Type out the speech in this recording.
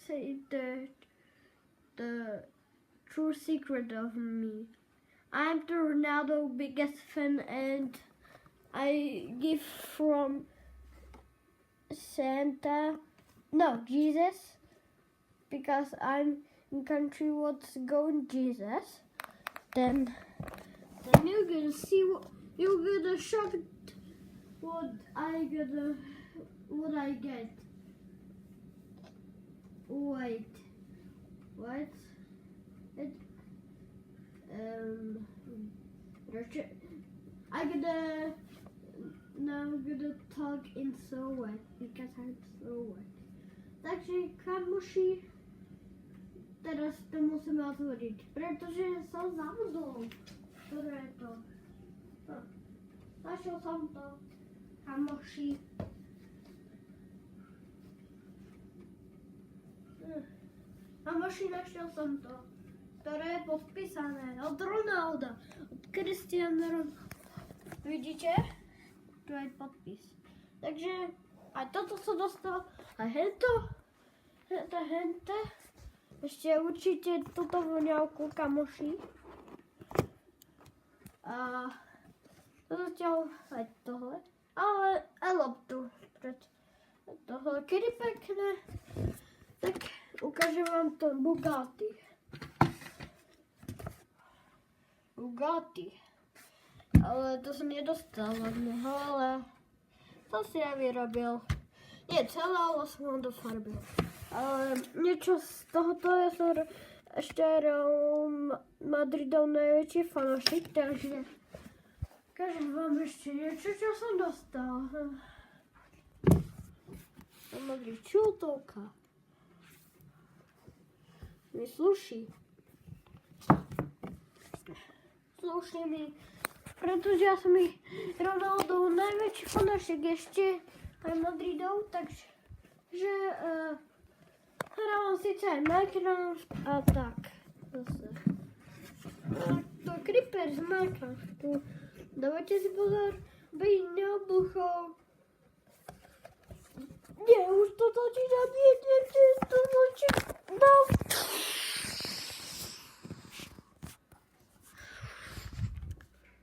say the true secret of me. I'm the Ronaldo biggest fan, and I give from Jesus, because I'm in country what's going Jesus. Then you're gonna see you're gonna shock what I get. Wait, what? I'm gonna talk in so wet because I'm so wet. Takže kamoši, teraz to musíme otvoriť, pretože som zabudol. Ktoré je to? Našiel som to, kamoši. Kamoši, našiel som to, ktoré je podpísané od Ronalda, od Cristiano Ronaldo. Vidíte? Tu je podpis. Takže aj toto som dostal, a hento. Ešte určite túto voňavku, kamoši. A to zatiaľ aj tohle. Ale aj loptu. Tohle, kedy pekné. Tak ukážem vám to Bugatti. Ale to som nedostal od neho, ale to si ja vyrobil. Nie celé, ale som ho dofarbil. Ale niečo z tohoto ja som ešte Madridov najväčší fanošik, takže ukážem vám ešte niečo, čo som dostal. Madrid čultovka. Mi sluší. Sluší mi, pretože ja som Ronaldov najväčší fanašik ešte aj Madridov, takže hrávam síce aj Minecraft a tak zase. To je creeper z Minecraftu. Dávajte si pozor, aby neobuchol